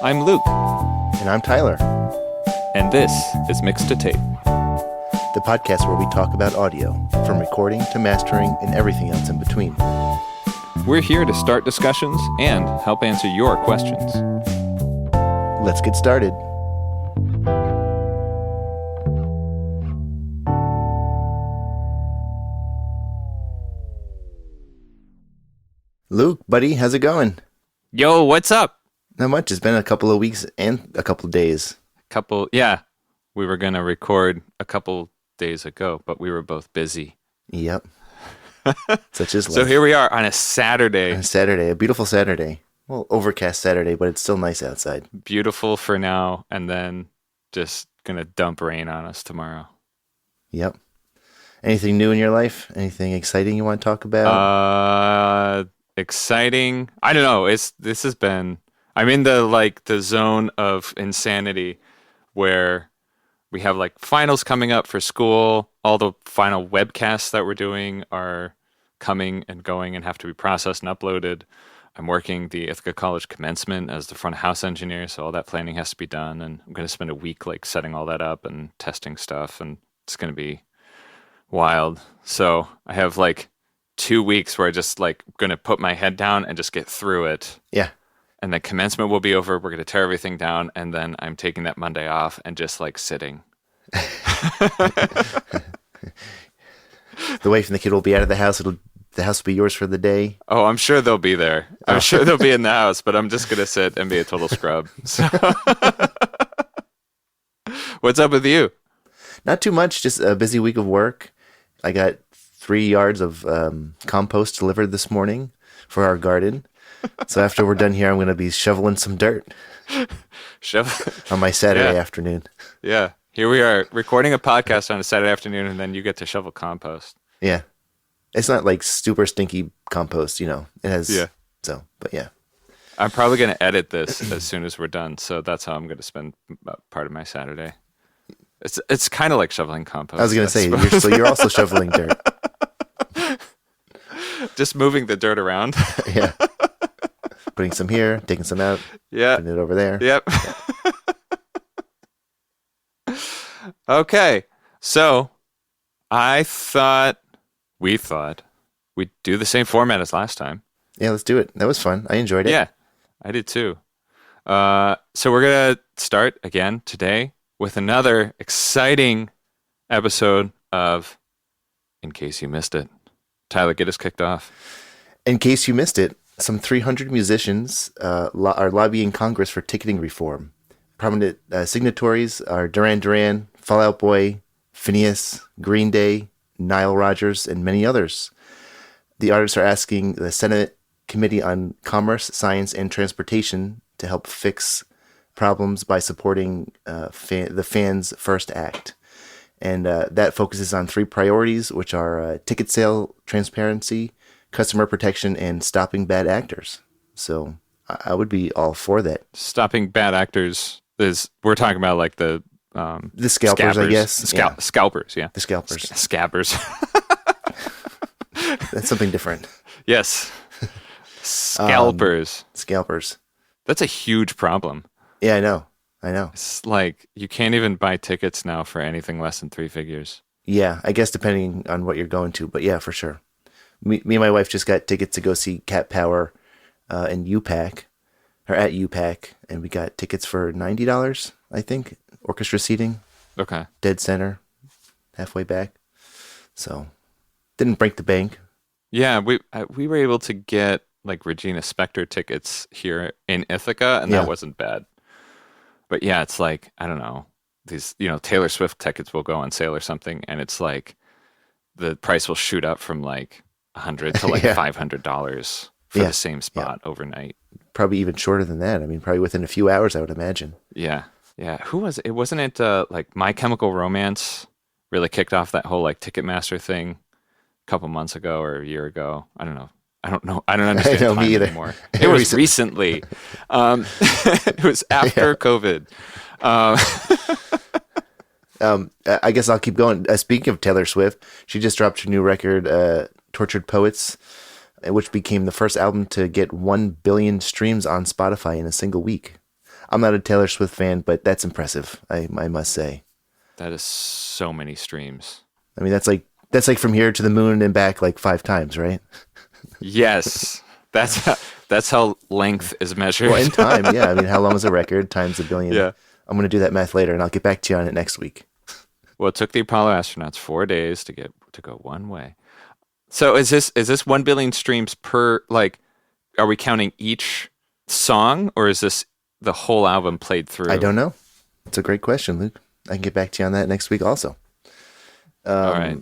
I'm Luke. And I'm Tyler. And this is Mixed to Tape, the podcast where we talk about audio, from recording to mastering and everything else in between. We're here to start discussions and help answer your questions. Let's get started. Luke, buddy, how's it going? Yo, what's up? Not much. It's been a couple of weeks and a couple of days. We were going to record a couple days ago, but we were both busy. Yep. Such is life. So here we are on a Saturday. A beautiful Saturday. Well, overcast Saturday, but it's still nice outside. Beautiful for now, and then just going to dump rain on us tomorrow. Yep. Anything new in your life? Anything exciting you want to talk about? Exciting. I don't know. I'm in the zone of insanity where we have like finals coming up for school. All the final webcasts that we're doing are coming and going and have to be processed and uploaded. I'm working the Ithaca College commencement as the front of house engineer, so all that planning has to be done. And I'm going to spend a week like setting all that up and testing stuff, and it's going to be wild. So I have like 2 weeks where I just like going to put my head down and just get through it. Yeah. And then commencement will be over. We're going to tear everything down. And then I'm taking that Monday off and just like sitting. The wife and the kid will be out of the house. The house will be yours for the day. Oh, I'm sure they'll be there. I'm sure they'll be in the house, but I'm just going to sit and be a total scrub. So what's up with you? Not too much. Just a busy week of work. I got 3 yards of compost delivered this morning for our garden. So after we're done here, I'm going to be shoveling some dirt on my Saturday afternoon. Yeah. Here we are recording a podcast on a Saturday afternoon, and then you get to shovel compost. Yeah. It's not like super stinky compost, It has, but yeah. I'm probably going to edit this as soon as we're done. So that's how I'm going to spend part of my Saturday. It's kind of like shoveling compost. I was going to say, you're also shoveling dirt. Just moving the dirt around. Yeah. Putting some here, taking some out. Yeah. Putting it over there. Yep. Okay. So we thought we'd do the same format as last time. Yeah, let's do it. That was fun. I enjoyed it. Yeah, I did too. So we're going to start again today with another exciting episode of In Case You Missed It. Tyler, get us kicked off. In case you missed it, some 300 musicians are lobbying Congress for ticketing reform. Prominent signatories are Duran Duran, Fall Out Boy, Phineas, Green Day, Nile Rodgers, and many others. The artists are asking the Senate Committee on Commerce, Science, and Transportation to help fix problems by supporting the Fans First Act. And that focuses on 3 priorities, which are ticket sale transparency, customer protection, and stopping bad actors. So I would be all for that. Stopping bad actors we're talking about like the scalpers, I guess. Scalpers, yeah. The scalpers. Scabbers. That's something different. Yes. Scalpers. Scalpers. That's a huge problem. Yeah, I know. It's like you can't even buy tickets now for anything less than 3 figures. Yeah, I guess depending on what you're going to, but yeah, for sure. Me and my wife just got tickets to go see Cat Power in UPAC, or at UPAC, and we got tickets for $90, I think, orchestra seating. Okay. Dead center, halfway back. So, didn't break the bank. Yeah, we were able to get like Regina Spektor tickets here in Ithaca, and that wasn't bad. But yeah, it's like, I don't know, these, Taylor Swift tickets will go on sale or something, and it's like the price will shoot up from like $100 to like $500 for the same spot overnight. Probably even shorter than that. I mean, probably within a few hours, I would imagine. Yeah. Yeah. Who was it? Wasn't it like My Chemical Romance really kicked off that whole like Ticketmaster thing a couple months ago or a year ago? I don't know. I don't understand time anymore. It was recently. It was after COVID. I guess I'll keep going. Speaking of Taylor Swift, she just dropped her new record, Tortured Poets, which became the first album to get 1 billion streams on Spotify in a single week. I'm not a Taylor Swift fan, but that's impressive. I must say. That is so many streams. I mean, that's like from here to the moon and back like 5 times, right? Yes, that's how length is measured. Well, in time, yeah. I mean, how long is a record times a billion? Yeah. I'm going to do that math later, and I'll get back to you on it next week. Well, it took the Apollo astronauts 4 days to go one way. So is this 1 billion streams per, like, are we counting each song, or is this the whole album played through? I don't know. It's a great question, Luke. I can get back to you on that next week also. All right.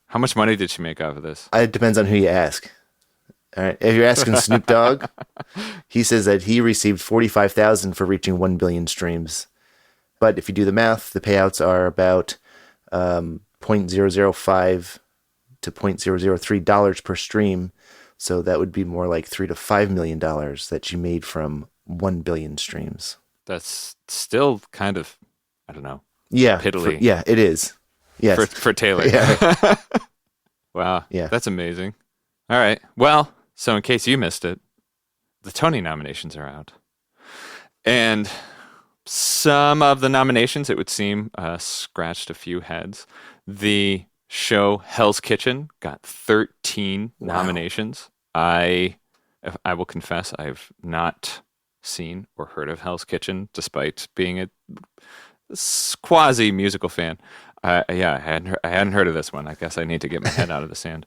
How much money did she make off of this? It depends on who you ask. All right. If you're asking Snoop Dogg, he says that he received 45,000 for reaching 1 billion streams. But if you do the math, the payouts are about 0.005 to $0.003 per stream. So that would be more like $3 to $5 million that she made from 1 billion streams. That's still kind of, I don't know, Yeah. piddly. Yeah, it is. Yes. For Taylor. Yeah. Wow. Yeah. That's amazing. All right. Well, so in case you missed it, the Tony nominations are out. And some of the nominations, it would seem, scratched a few heads. The show Hell's Kitchen got 13 nominations. I will confess, I've not seen or heard of Hell's Kitchen, despite being a quasi musical fan. Yeah, I hadn't heard of this one. I guess I need to get my head out of the sand.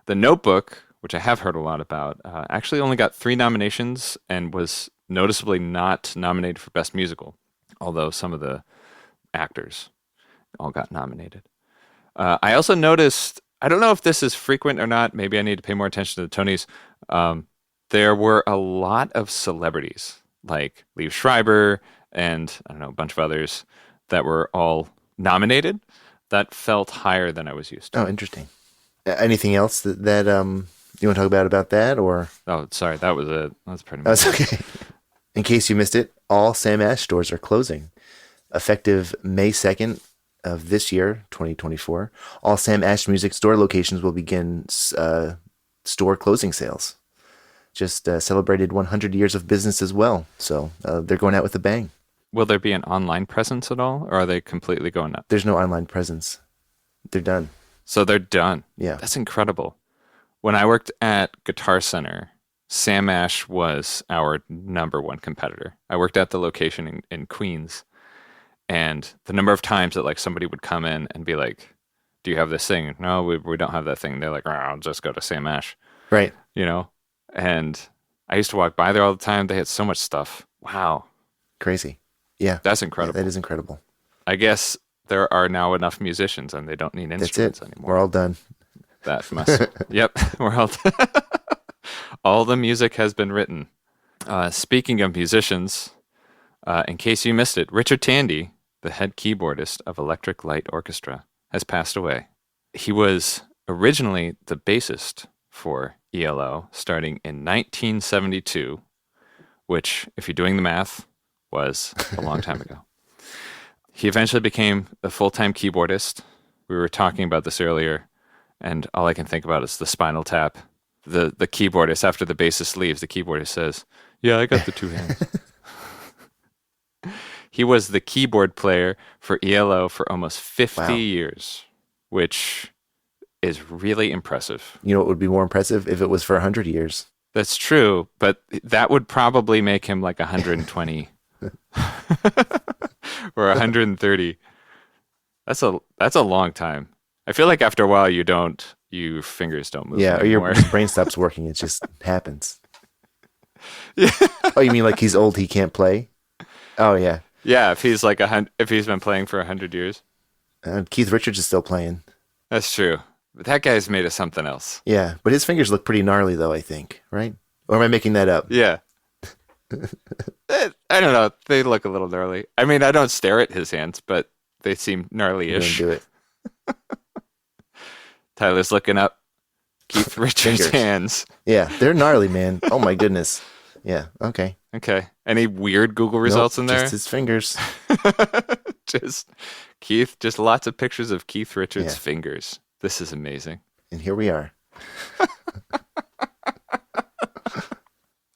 The Notebook, which I have heard a lot about, actually only got 3 nominations and was noticeably not nominated for Best Musical, although some of the actors all got nominated. I also noticed, I don't know if this is frequent or not, maybe I need to pay more attention to the Tonys. There were a lot of celebrities, like Liev Schreiber and, I don't know, a bunch of others that were all nominated. That felt higher than I was used to. Oh, interesting. Anything else that you want to talk about that, or? Oh, sorry, that was it. That's pretty much That's okay. In case you missed it, all Sam Ash stores are closing. Effective May 2nd of this year, 2024, all Sam Ash Music store locations will begin store closing sales. Just celebrated 100 years of business as well, so they're going out with a bang. Will there be an online presence at all, or are they completely going up? There's no online presence. They're done. So they're done. Yeah. That's incredible. When I worked at Guitar Center, Sam Ash was our number one competitor. I worked at the location in Queens, and the number of times that like somebody would come in and be like, "Do you have this thing?" "No, we don't have that thing." They're like, "I'll just go to Sam Ash." Right. You know? And I used to walk by there all the time. They had so much stuff. Wow. Crazy. Yeah. That's incredible. Yeah, that is incredible. I guess there are now enough musicians and they don't need instruments That's it. anymore. We're all done. That must. Yep. We're all. All the music has been written. Speaking of musicians, in case you missed it, Richard Tandy, the head keyboardist of Electric Light Orchestra, has passed away. He was originally the bassist for ELO starting in 1972, which, if you're doing the math, was a long time ago. He eventually became a full-time keyboardist. We were talking about this earlier, and all I can think about is the Spinal Tap. The keyboardist, after the bassist leaves, the keyboardist says, "Yeah, I got the 2 hands." He was the keyboard player for ELO for almost 50 years, which is really impressive. You know what would be more impressive? If it was for 100 years. That's true, but that would probably make him like 120 or 130. That's a long time. I feel like after a while your fingers don't move Yeah, anymore. or your brain stops working. It just happens. Yeah. Oh, you mean like he's old, he can't play? Oh, yeah. Yeah, if he's like if he's been playing for 100 years. Keith Richards is still playing. That's true. But that guy's made of something else. Yeah, but his fingers look pretty gnarly, though, I think, right? Or am I making that up? Yeah. I don't know. They look a little gnarly. I mean, I don't stare at his hands, but they seem You're gnarly-ish. gonna do it. Tyler's looking up Keith Richards' Fingers. hands. Yeah, they're gnarly, man. Oh, my goodness. Yeah, okay. Okay. Any weird Google results Nope, in there? Just his fingers. Just lots of pictures of Keith Richards' Yeah. fingers. This is amazing. And here we are.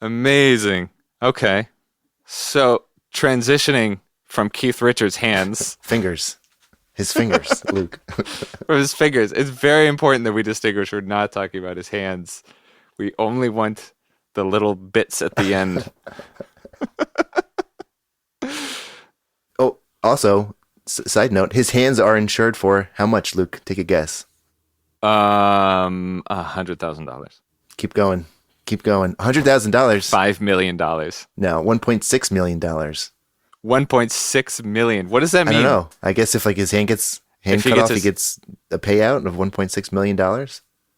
Amazing. Okay. So transitioning from Keith Richards' hands Fingers. His fingers, Luke. or his fingers, it's very important that we distinguish we're not talking about his hands. We only want the little bits at the end. Oh, also, side note, his hands are insured for how much, Luke? Take a guess. $100,000. Keep going. Keep going. $100,000? $5 million. No, $1.6 million. 1.6 million. What does that I don't mean? know. I guess if like his hand gets If he cut gets off, he his gets a payout of $1.6 million.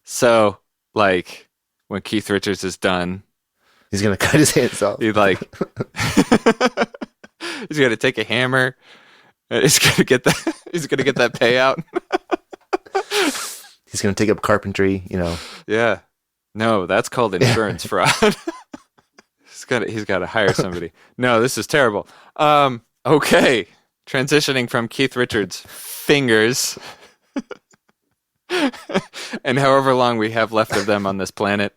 so like when Keith Richards is done, He's gonna cut his hands off. he like he's gonna take a hammer and he's gonna get that he's gonna get that payout. He's gonna take up carpentry. You know. Yeah. No, that's called insurance fraud. He's gotta hire somebody. No, this is terrible. Okay. Transitioning from Keith Richards' fingers and however long we have left of them on this planet.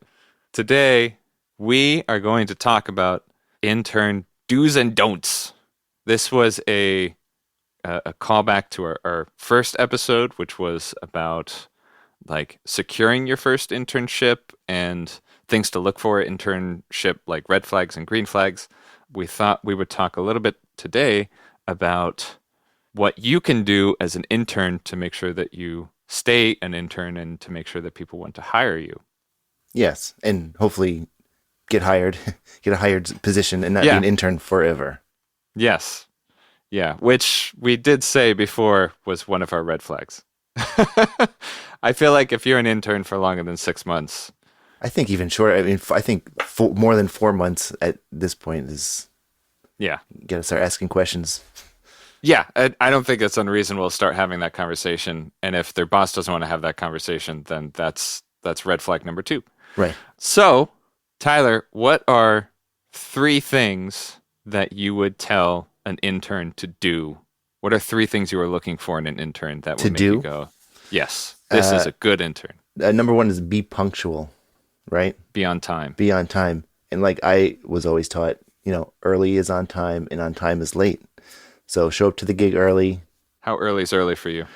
Today, we are going to talk about intern do's and don'ts. This was a callback to our first episode, which was about like securing your first internship and things to look for at internship, like red flags and green flags. We thought we would talk a little bit today about what you can do as an intern to make sure that you stay an intern and to make sure that people want to hire you. Yes, and hopefully get hired, get a hired position, and not be Yeah. an intern forever. Yes. Yeah, which we did say before was one of our red flags. I feel like if you're an intern for longer than 6 months, I think even short. I mean, I think more than 4 months at this point is yeah. gotta start asking questions. Yeah, I don't think it's unreasonable to start having that conversation. And if their boss doesn't want to have that conversation, then that's red flag number 2. Right. So, Tyler, what are 3 things that you would tell an intern to do? What are 3 things you are looking for in an intern that To would make do? you go, yes, this is a good intern. Number one is be punctual. Right. Be on time. Be on time. And like I was always taught, early is on time and on time is late. So show up to the gig early. How early is early for you?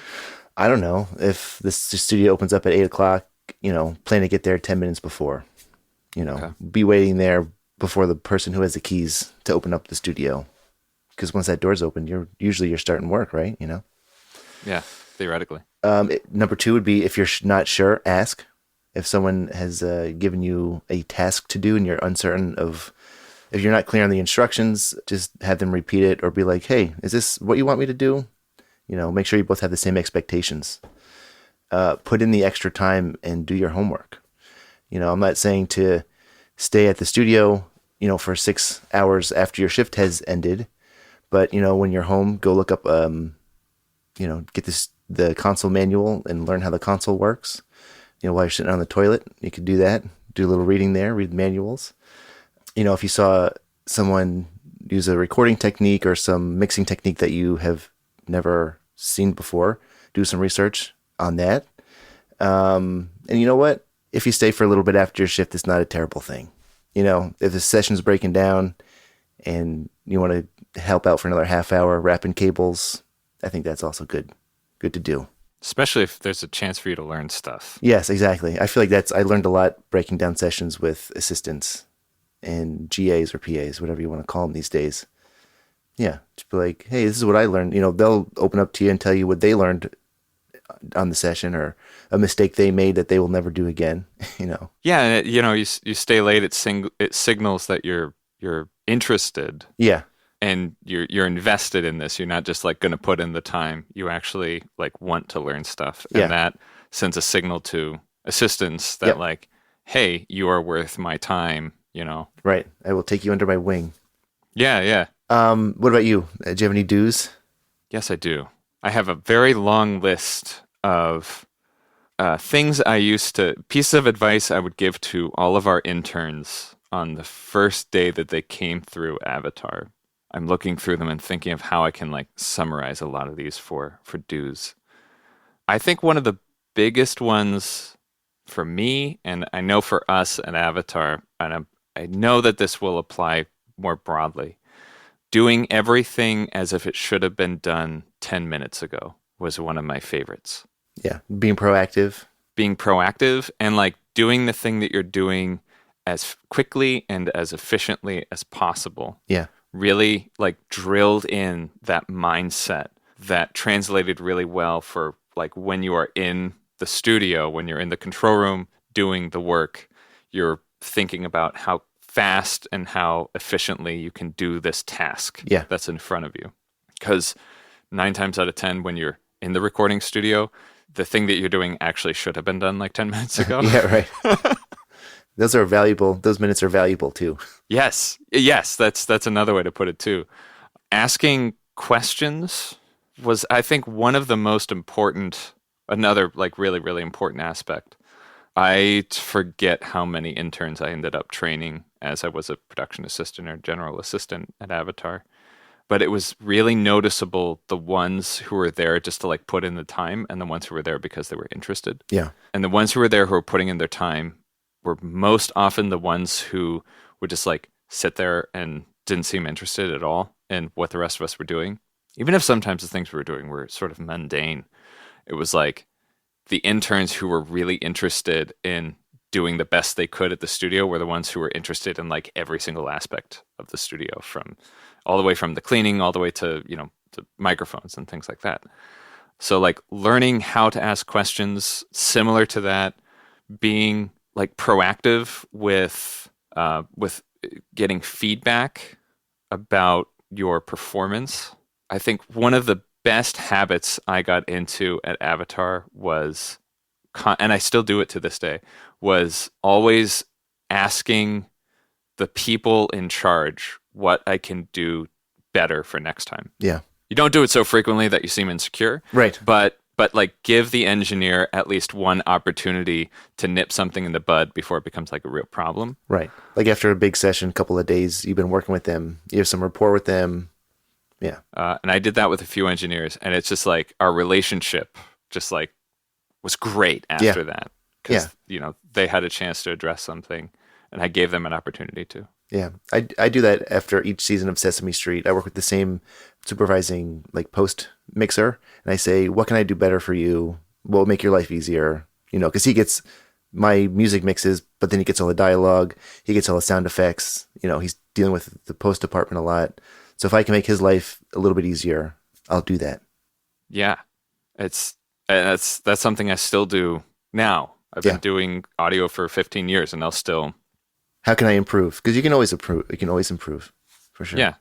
I don't know if the studio opens up at 8 o'clock. Plan to get there 10 minutes before. Okay. Be waiting there before the person who has the keys to open up the studio. Because once that door's open, you're starting work, right? Yeah, theoretically. Number 2 would be if you're not sure, ask. If someone has given you a task to do and you're uncertain if you're not clear on the instructions, just have them repeat it or be like, hey, is this what you want me to do? Make sure you both have the same expectations. Put in the extra time and do your homework. I'm not saying to stay at the studio, for 6 hours after your shift has ended, but, when you're home, go look up, get the console manual and learn how the console works. While you're sitting on the toilet, you could do that. Do a little reading there, read manuals. If you saw someone use a recording technique or some mixing technique that you have never seen before, do some research on that. And you know what? If you stay for a little bit after your shift, it's not a terrible thing. If the session's breaking down and you want to help out for another half hour wrapping cables, I think that's also good to do. Especially if there's a chance for you to learn stuff. Yes, exactly. I feel like I learned a lot breaking down sessions with assistants and GAs or PAs, whatever you want to call them these days. Yeah, just be like, hey, this is what I learned. They'll open up to you and tell you what they learned on the session or a mistake they made that they will never do again. Yeah, and you stay late. It signals that you're interested. Yeah, And you're invested in this. You're not just like going to put in the time. You actually like want to learn stuff, and Yeah. that sends a signal to assistants that Yep. like, hey, you are worth my time. right. I will take you under my wing. Yeah, yeah. What about you? Do you have any dues? Yes, I do. I have a very long list of things pieces of advice I would give to all of our interns on the first day that they came through Avatar. I'm looking through them and thinking of how I can like summarize a lot of these for dues. I think one of the biggest ones for me, and I know for us at Avatar, and I know that this will apply more broadly, Doing everything as if it should have been done 10 minutes ago was one of my favorites. Yeah. Being proactive. Being proactive and like doing the thing that you're doing as quickly and as efficiently as possible. Yeah. Really like drilled in that mindset that translated really well for like when you are in the studio, when you're in the control room doing the work, you're thinking about how fast and how efficiently you can do this task Yeah. that's in front of you. Because 9 times out of 10, when you're in the recording studio, the thing that you're doing actually should have been done like 10 minutes ago. Yeah, right. Those are valuable. Those minutes are valuable too. Yes. Yes, that's another way to put it too. Asking questions was, I think, one of the most important, another like really, really important aspect. I forget how many interns I ended up training as I was a production assistant or general assistant at Avatar. But it was really noticeable the ones who were there just to like put in the time and the ones who were there because they were interested. Yeah. And the ones who were there who were putting in their time were most often the ones who would just like sit there and didn't seem interested at all in what the rest of us were doing. Even if sometimes the things we were doing were sort of mundane, it was like the interns who were really interested in doing the best they could at the studio were the ones who were interested in like every single aspect of the studio, from all the way from the cleaning all the way to, you know, to microphones and things like that. So like learning how to ask questions similar to that, being like proactive with getting feedback about your performance. I think one of the best habits I got into at Avatar was, and I still do it to this day, was always asking the people in charge what I can do better for next time. Yeah. You don't do it so frequently that you seem insecure, Right. but like give the engineer at least one opportunity to nip something in the bud before it becomes like a real problem. Right. Like after a big session, couple of days, you've been working with them, you have some rapport with them. Yeah. And I did that with a few engineers, and it's just like our relationship just like was great after that. Because, you know, they had a chance to address something, and I gave them an opportunity to. Yeah. I do that after each season of Sesame Street. I work with the same supervising like post mixer, and I say, what can I do better for you? What will make your life easier? You know, because he gets my music mixes, but then he gets all the dialogue, he gets all the sound effects. You know, he's dealing with the post department a lot. So if I can make his life a little bit easier, I'll do that. Yeah, that's something I still do now. I've been doing audio for 15 years, and I'll still. How can I improve? Because you can always improve. You can always improve, for sure. Yeah,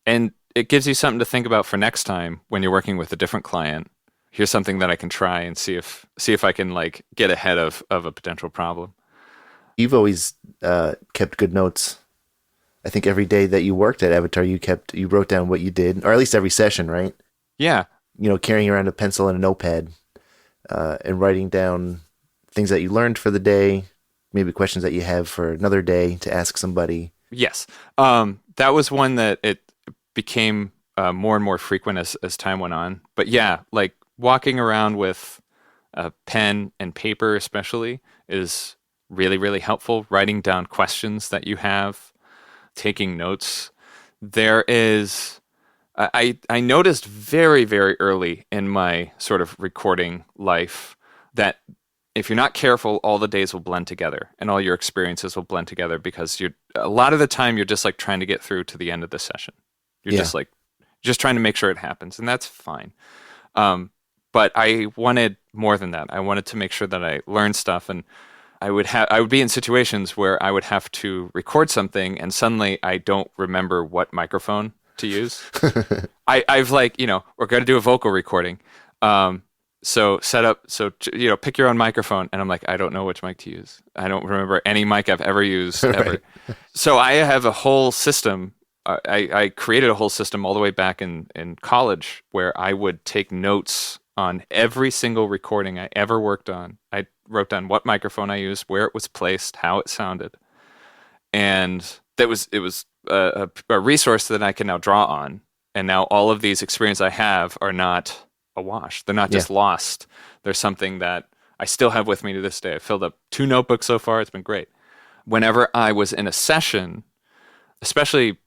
and it gives you something to think about for next time when you're working with a different client. Here's something that I can try and see if I can like get ahead of a potential problem. You've always kept good notes. I think every day that you worked at Avatar, you wrote down what you did, or at least every session, right? Yeah. You know, carrying around a pencil and a notepad, and writing down things that you learned for the day, maybe questions that you have for another day to ask somebody. Yes. That was one that it became more and more frequent as time went on. But yeah, like walking around with a pen and paper especially is really, really helpful. Writing down questions that you have, taking notes. There is, I noticed very, very early in my sort of recording life that if you're not careful, all the days will blend together and all your experiences will blend together because a lot of the time you're just like trying to get through to the end of the session. You're just trying to make sure it happens, and that's fine. But I wanted more than that. I wanted to make sure that I learned stuff, and I would be in situations where I would have to record something and suddenly I don't remember what microphone to use. I've like, you know, we're going to do a vocal recording. So pick your own microphone. And I'm like, I don't know which mic to use. I don't remember any mic I've ever used ever. Right. So I have a whole system. I created a whole system all the way back in college where I would take notes on every single recording I ever worked on. I wrote down what microphone I used, where it was placed, how it sounded. And it was a resource that I can now draw on. And now all of these experiences I have are not a wash. They're not just lost. They're something that I still have with me to this day. I filled up 2 notebooks so far. It's been great. Whenever I was in a session, especially,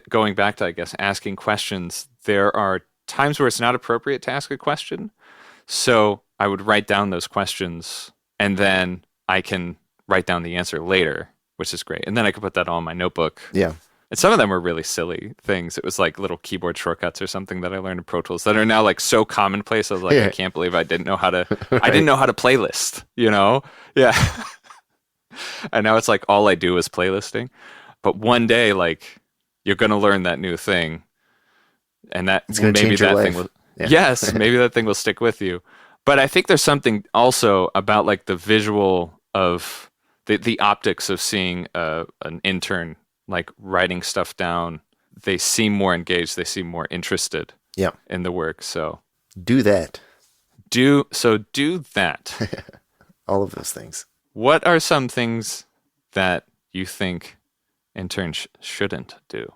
going back to, I guess, asking questions, there are times where it's not appropriate to ask a question. So I would write down those questions and then I can write down the answer later, which is great. And then I could put that all in my notebook. Yeah. And some of them were really silly things. It was like little keyboard shortcuts or something that I learned in Pro Tools that are now like so commonplace. I was like, Yeah. I can't believe I didn't know how to, I didn't Right. know how to playlist, you know? Yeah. And now it's like all I do is playlisting. But one day, like, you're going to learn that new thing. And that It's going to maybe change your that thing life. will, Yeah. yes, maybe that thing will stick with you. But I think there's something also about like the visual of the optics of seeing an intern like writing stuff down. They seem more engaged. They seem more interested Yeah. in the work. So Do that. do that. All of those things. What are some things that you think interns shouldn't do?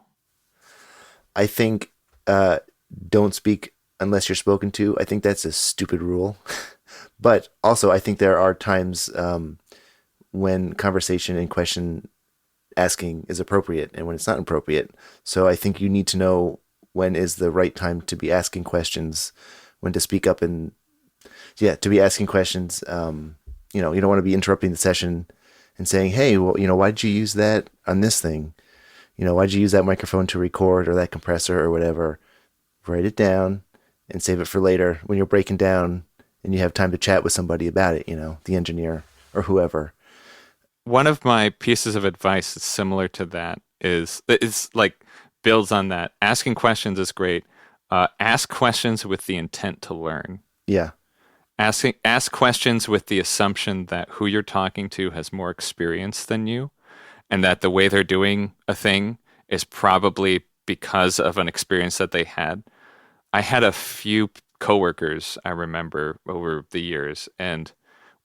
I think don't speak unless you're spoken to. I think that's a stupid rule. But also, I think there are times when conversation and question asking is appropriate and when it's not appropriate. So I think you need to know when is the right time to be asking questions, when to speak up and, yeah, to be asking questions. You know, you don't want to be interrupting the session and saying, hey, well, you know, why did you use that on this thing? You know, why did you use that microphone to record or that compressor or whatever? Write it down and save it for later when you're breaking down and you have time to chat with somebody about it, you know, the engineer or whoever. One of my pieces of advice that's similar to that is it's like builds on that. Asking questions is great. Ask questions with the intent to learn. Yeah. Ask questions with the assumption that who you're talking to has more experience than you, and that the way they're doing a thing is probably because of an experience that they had. I had a few coworkers I remember over the years, and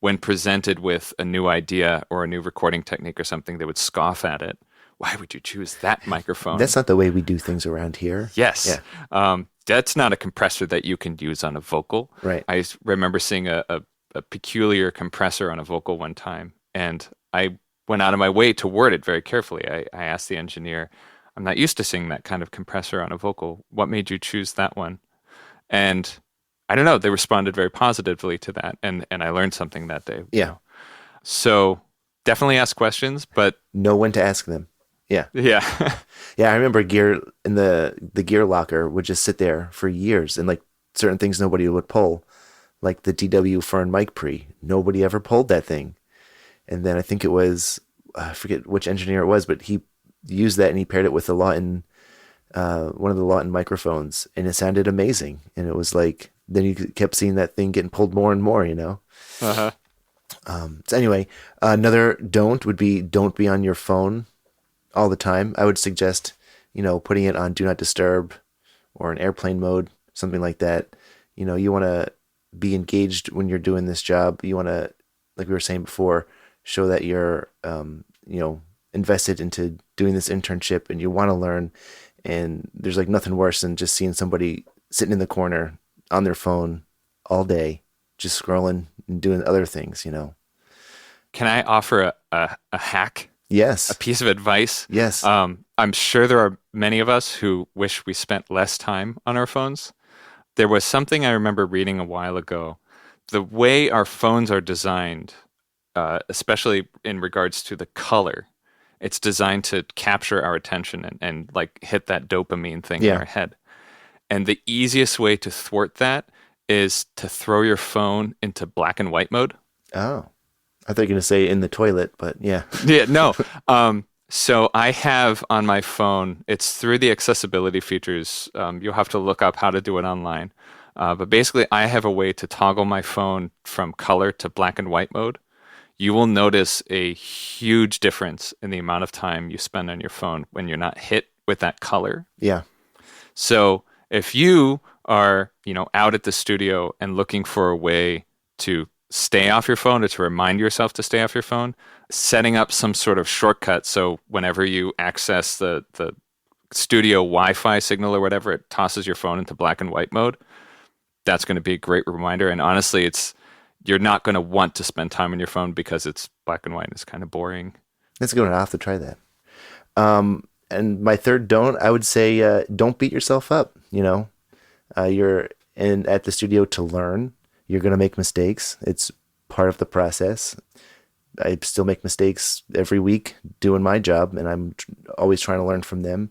when presented with a new idea or a new recording technique or something, they would scoff at it. Why would you choose that microphone? That's not the way we do things around here. Yes. Yeah. That's not a compressor that you can use on a vocal. Right. I remember seeing a peculiar compressor on a vocal one time, and I went out of my way to word it very carefully. I asked the engineer, I'm not used to seeing that kind of compressor on a vocal. What made you choose that one? And I don't know, they responded very positively to that, and I learned something that day. Yeah. So definitely ask questions, but Know when to ask them. Yeah. yeah. Yeah. I remember gear in the gear locker would just sit there for years and like certain things nobody would pull, like the DW Fern mic pre. Nobody ever pulled that thing. And then I think it was, I forget which engineer it was, but he used that and he paired it with the Lawton, one of the Lawton microphones, and it sounded amazing. And it was like, then you kept seeing that thing getting pulled more and more, you know? Uh-huh. So anyway, another don't would be don't be on your phone all the time. I would suggest, you know, putting it on do not disturb or an airplane mode, something like that. You know, you want to be engaged when you're doing this job. You want to, like we were saying before, show that you're, you know, invested into doing this internship and you want to learn. And there's like nothing worse than just seeing somebody sitting in the corner on their phone all day, just scrolling and doing other things, you know. Can I offer a hack? Yes. A piece of advice? Yes. I'm sure there are many of us who wish we spent less time on our phones. There was something I remember reading a while ago. The way our phones are designed, especially in regards to the color, it's designed to capture our attention and like hit that dopamine thing in Yeah. our head. And the easiest way to thwart that is to throw your phone into black and white mode. Oh, I thought you were going to say in the toilet, but yeah. Yeah, no. So I have on my phone, it's through the accessibility features. You'll have to look up how to do it online. But basically, I have a way to toggle my phone from color to black and white mode. You will notice a huge difference in the amount of time you spend on your phone when you're not hit with that color. Yeah. So if you are, out at the studio and looking for a way to stay off your phone or to remind yourself to stay off your phone, setting up some sort of shortcut so whenever you access the studio Wi-Fi signal or whatever, it tosses your phone into black and white mode. That's going to be a great reminder. And honestly, you're not going to want to spend time on your phone because it's black and white and it's kind of boring. That's a good one. I'll have to try that. And my third don't, I would say, don't beat yourself up. You're in at the studio to learn. You're going to make mistakes. It's part of the process. I still make mistakes every week doing my job, and I'm always trying to learn from them.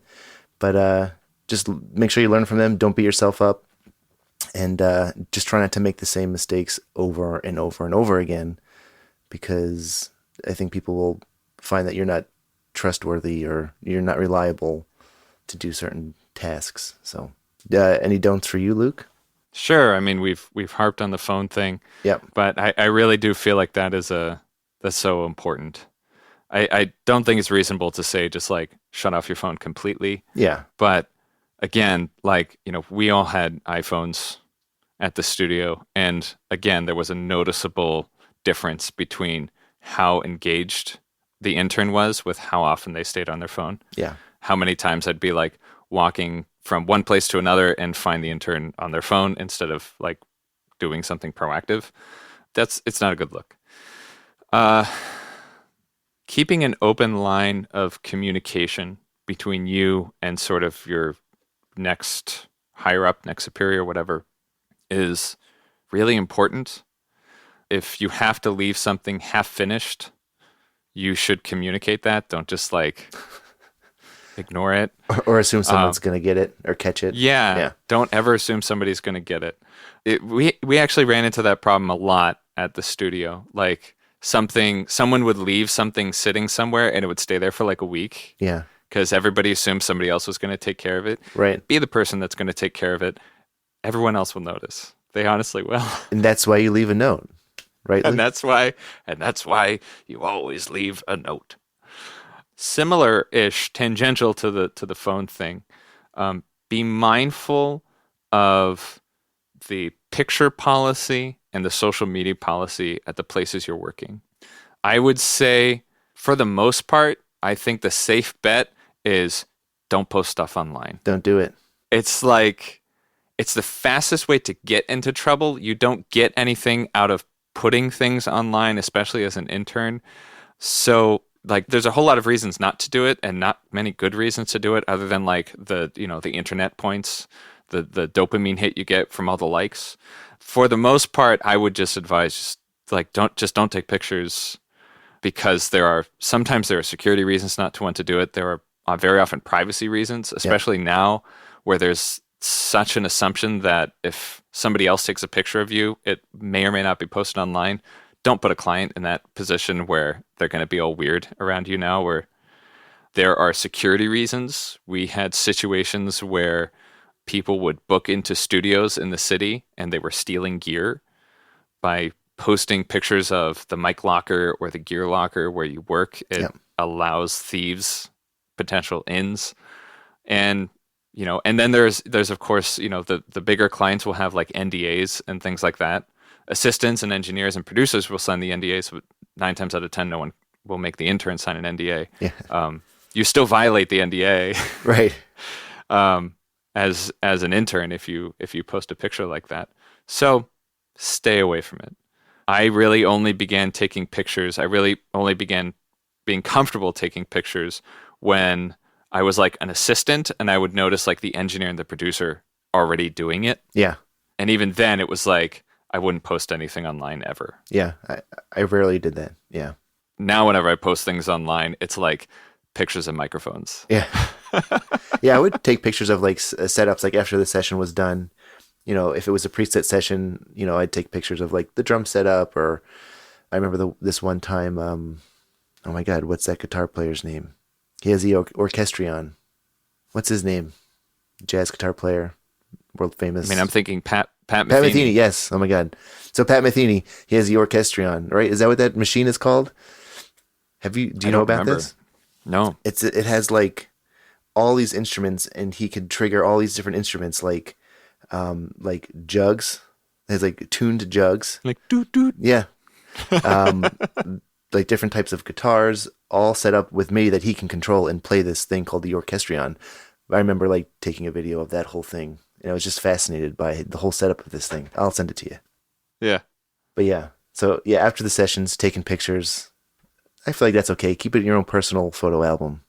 But just make sure you learn from them. Don't beat yourself up, and just try not to make the same mistakes over and over and over again, because I think people will find that you're not trustworthy or you're not reliable to do certain tasks. So, any don'ts for you, Luke? Sure. I mean, we've harped on the phone thing, Yep. but I really do feel like that's so important. I don't think it's reasonable to say just like shut off your phone completely. Yeah. But again, like, we all had iPhones at the studio. And again, there was a noticeable difference between how engaged the intern was with how often they stayed on their phone. Yeah. How many times I'd be like walking from one place to another and find the intern on their phone instead of like doing something proactive. It's not a good look. Uh, Keeping an open line of communication between you and sort of your next higher up, next superior, whatever, is really important. If you have to leave something half finished, you should communicate that. Don't just like ignore it. Or assume someone's going to get it or catch it. Yeah, Yeah. don't ever assume somebody's going to get it. We actually ran into that problem a lot at the studio. Like someone would leave something sitting somewhere and it would stay there for like a week Yeah. because everybody assumed somebody else was going to take care of it. Right. Be the person that's going to take care of it. Everyone else will notice. They honestly will. And that's why you leave a note, right, Luke? And that's why you always leave a note. Similar-ish, tangential to the phone thing. Be mindful of the picture policy and the social media policy at the places you're working. I would say, for the most part, I think the safe bet is don't post stuff online. Don't do it. It's like, it's the fastest way to get into trouble. You don't get anything out of putting things online, especially as an intern. So, like, there's a whole lot of reasons not to do it and not many good reasons to do it other than like the internet points, the dopamine hit you get from all the likes. For the most part, I would just advise don't take pictures, because sometimes there are security reasons not to want to do it. There are very often privacy reasons, especially now where there's such an assumption that if somebody else takes a picture of you, it may or may not be posted online. Don't put a client in that position where they're going to be all weird around you now, where there are security reasons. We had situations where people would book into studios in the city and they were stealing gear by posting pictures of the mic locker or the gear locker where you work. It allows thieves potential ins. And and then there's of course, the bigger clients will have like NDAs and things like that. Assistants and engineers and producers will sign the NDAs, but 9 times out of 10, no one will make the intern sign an NDA. Yeah. You still violate the NDA, Right. as an intern if you post a picture like that. So stay away from it. I really only began taking pictures. I really only began being comfortable taking pictures when I was like an assistant and I would notice like the engineer and the producer already doing it. Yeah. And even then it was like I wouldn't post anything online ever. Yeah. I rarely did that. Yeah. Now whenever I post things online, it's like pictures of microphones. Yeah. Yeah. I would take pictures of like setups, like after the session was done. If it was a preset session, I'd take pictures of like the drum setup, or I remember this one time, oh my God, what's that guitar player's name? He has the orchestrion. What's his name? Jazz guitar player, world famous. I mean, I'm thinking Pat Metheny. Pat Metheny, yes. Oh my God. So Pat Metheny, he has the orchestrion, right? Is that what that machine is called? Do you know about remember. this? No. It has like all these instruments, and he could trigger all these different instruments, like jugs. It has like tuned jugs. Like doot doot. Yeah. Like different types of guitars, all set up with MIDI that he can control and play this thing called the orchestrion. I remember like taking a video of that whole thing, and I was just fascinated by the whole setup of this thing. I'll send it to you. Yeah. But yeah, so yeah, after the sessions, taking pictures, I feel like that's okay. Keep it in your own personal photo album.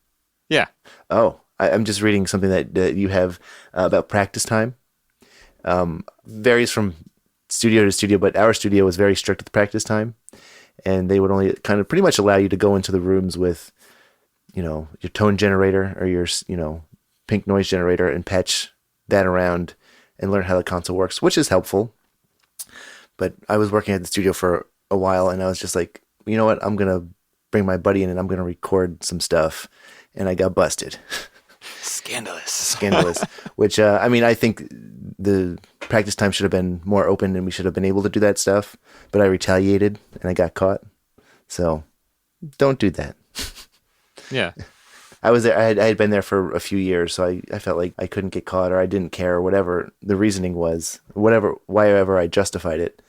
Yeah. Oh, I'm just reading something that you have about practice time. Varies from studio to studio, but our studio was very strict with practice time, and they would only kind of pretty much allow you to go into the rooms with, your tone generator or your, pink noise generator and patch that around and learn how the console works, which is helpful. But I was working at the studio for a while, and I was just like, you know what? I'm gonna bring my buddy in, and I'm gonna record some stuff, and I got busted. Scandalous. Scandalous. Which I mean, I think the practice time should have been more open, and we should have been able to do that stuff. But I retaliated, and I got caught. So don't do that. Yeah. I was there. I had been there for a few years, so I felt like I couldn't get caught, or I didn't care, or whatever the reasoning was, whatever, whyever I justified it.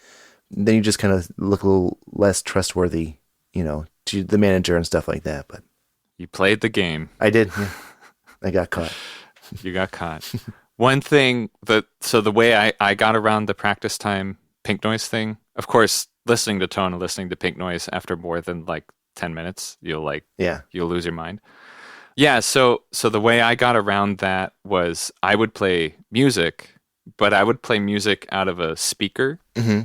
Then you just kind of look a little less trustworthy, to the manager and stuff like that. But You played the game. I did. Yeah. I got caught. You got caught. One thing so the way I got around the practice time pink noise thing, of course, listening to tone and listening to pink noise after more than like 10 minutes, Yeah. you'll lose your mind. Yeah, so the way I got around that was I would play music, but I would play music out of a speaker, Hmm.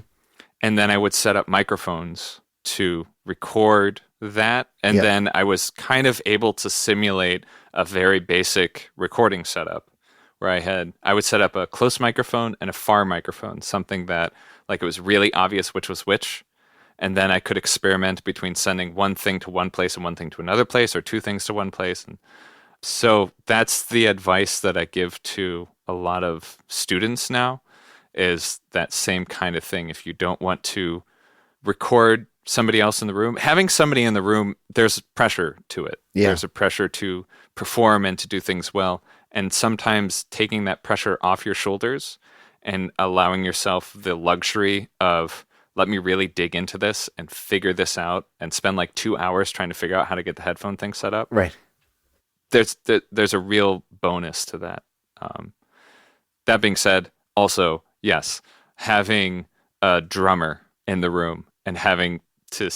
and then I would set up microphones to record that, and Yeah. then I was kind of able to simulate a very basic recording setup where I would set up a close microphone and a far microphone, something that like it was really obvious which was which. And then I could experiment between sending one thing to one place and one thing to another place, or two things to one place. And so that's the advice that I give to a lot of students now, is that same kind of thing. If you don't want to record somebody else in the room, having somebody in the room, there's pressure to it. Yeah. There's a pressure to perform and to do things well. And sometimes taking that pressure off your shoulders and allowing yourself the luxury of, let me really dig into this and figure this out and spend like 2 hours trying to figure out how to get the headphone thing set up. Right. There's a real bonus to that. Um, that being said, also, yes, having a drummer in the room and having to,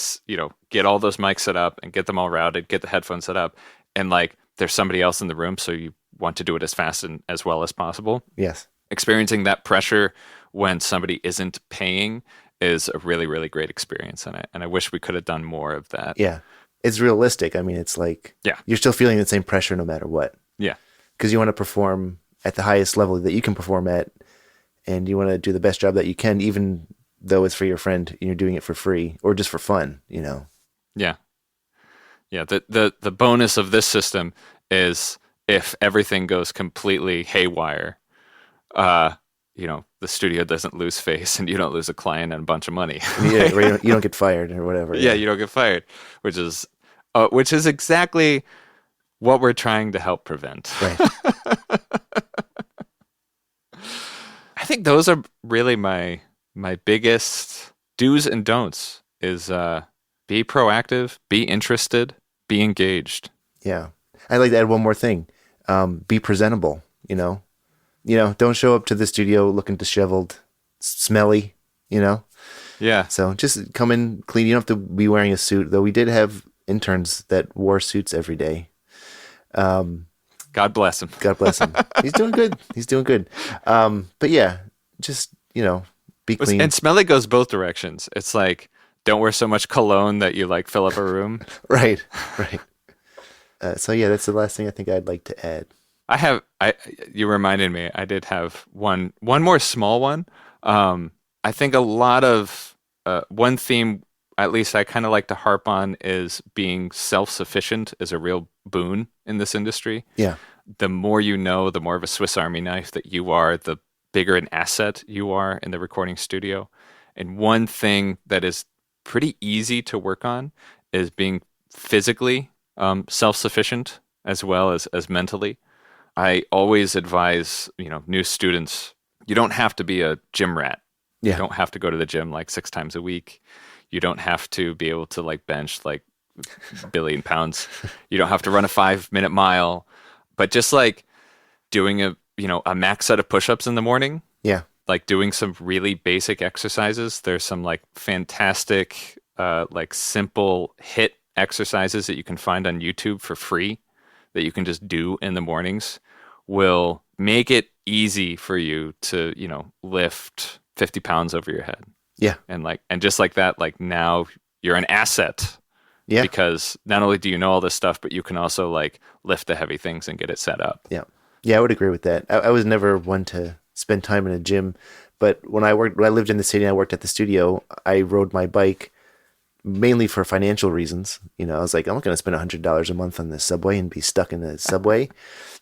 get all those mics set up and get them all routed, get the headphones set up, and like there's somebody else in the room, so you want to do it as fast and as well as possible. Yes. Experiencing that pressure when somebody isn't paying is a really, really great experience, and I wish we could have done more of that. Yeah. It's realistic. I mean, it's like Yeah. you're still feeling the same pressure no matter what, Yeah. because you want to perform at the highest level that you can perform at, and you want to do the best job that you can, even though it's for your friend and you're doing it for free or just for fun. Yeah. Yeah. The bonus of this system is if everything goes completely haywire, the studio doesn't lose face and you don't lose a client and a bunch of money. Yeah, or you don't get fired or whatever. Yeah, you don't get fired, which is exactly what we're trying to help prevent. Right. I think those are really my biggest do's and don'ts is be proactive, be interested, be engaged. Yeah. I'd like to add one more thing. Be presentable, don't show up to the studio looking disheveled, smelly, Yeah. So just come in clean. You don't have to be wearing a suit, though we did have interns that wore suits every day. God bless him. God bless him. He's doing good. He's doing good. But yeah, just, be clean. And smelly goes both directions. It's like, don't wear so much cologne that you like fill up a room. Right. Right. So yeah, that's the last thing I think I'd like to add. You reminded me, I did have one more small one. I think a lot of, one theme, at least I kind of like to harp on, is being self-sufficient is a real boon in this industry. Yeah. The more you know, the more of a Swiss Army knife that you are, the bigger an asset you are in the recording studio. And one thing that is pretty easy to work on is being physically self-sufficient as well as mentally. I always advise, new students, you don't have to be a gym rat. Yeah. You don't have to go to the gym like 6 times a week. You don't have to be able to like bench like a billion pounds. You don't have to run a 5-minute mile, but just like doing a max set of push-ups in the morning, Yeah. like doing some really basic exercises. There's some like fantastic, like simple hit exercises that you can find on YouTube for free that you can just do in the mornings will make it easy for you to, lift 50 pounds over your head. Yeah. And just like that, like now you're an asset. Yeah. Because not only do you know all this stuff, but you can also like lift the heavy things and get it set up. Yeah. Yeah, I would agree with that. I was never one to spend time in a gym, but when I lived in the city and I worked at the studio, I rode my bike mainly for financial reasons. I was like, I'm not going to spend $100 a month on the subway and be stuck in the subway.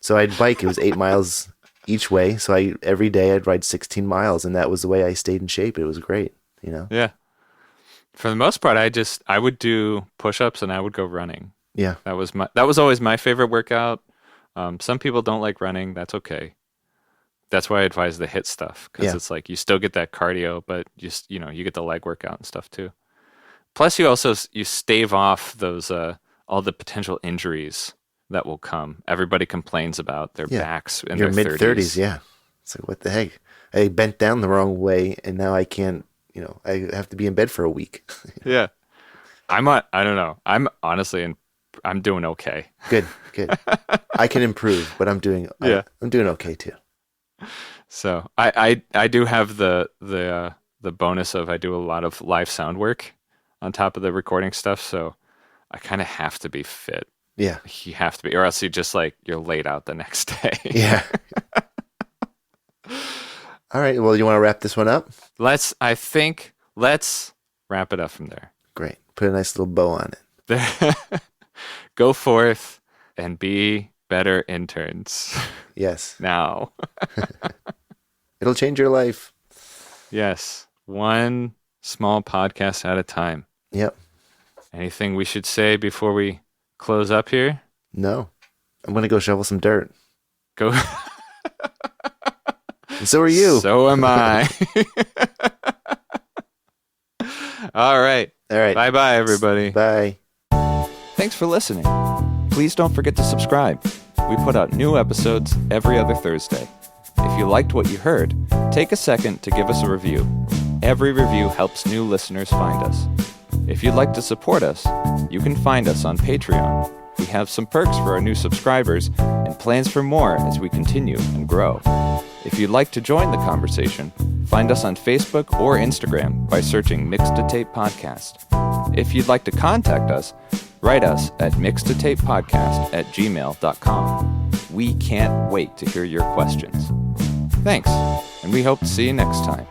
So I'd bike. It was 8 miles each way. So every day I'd ride 16 miles, and that was the way I stayed in shape. It was great. Yeah. For the most part, I would do push-ups and I would go running. Yeah. That was always my favorite workout. Some people don't like running. That's okay. That's why I advise the HIIT stuff, because it's like you still get that cardio, but you get the leg workout and stuff too. Plus, you stave off those all the potential injuries that will come. Everybody complains about their backs in your their mid-30s. Yeah. It's like, what the heck? I bent down the wrong way, and now I can't. I have to be in bed for a week. Yeah. I don't know. I'm honestly, I'm doing okay. Good. I can improve, but I'm doing okay too. So I do have the bonus of I do a lot of live sound work on top of the recording stuff. So I kind of have to be fit. Yeah. You have to be, or else you're laid out the next day. Yeah. All right. Well, you want to wrap this one up? Let's wrap it up from there. Great. Put a nice little bow on it. Go forth and be better interns. Yes. Now. It'll change your life. Yes. One small podcast at a time. Yep. Anything we should say before we close up here? No. I'm going to go shovel some dirt. Go. And so are you. So am I. All right. Bye-bye, everybody. Bye. Thanks for listening. Please don't forget to subscribe. We put out new episodes every other Thursday. If you liked what you heard, take a second to give us a review. Every review helps new listeners find us. If you'd like to support us, you can find us on Patreon. We have some perks for our new subscribers and plans for more as we continue and grow. If you'd like to join the conversation, find us on Facebook or Instagram by searching Mixed to Tape Podcast. If you'd like to contact us, write us at mixedtotapepodcast@gmail.com. We can't wait to hear your questions. Thanks, and we hope to see you next time.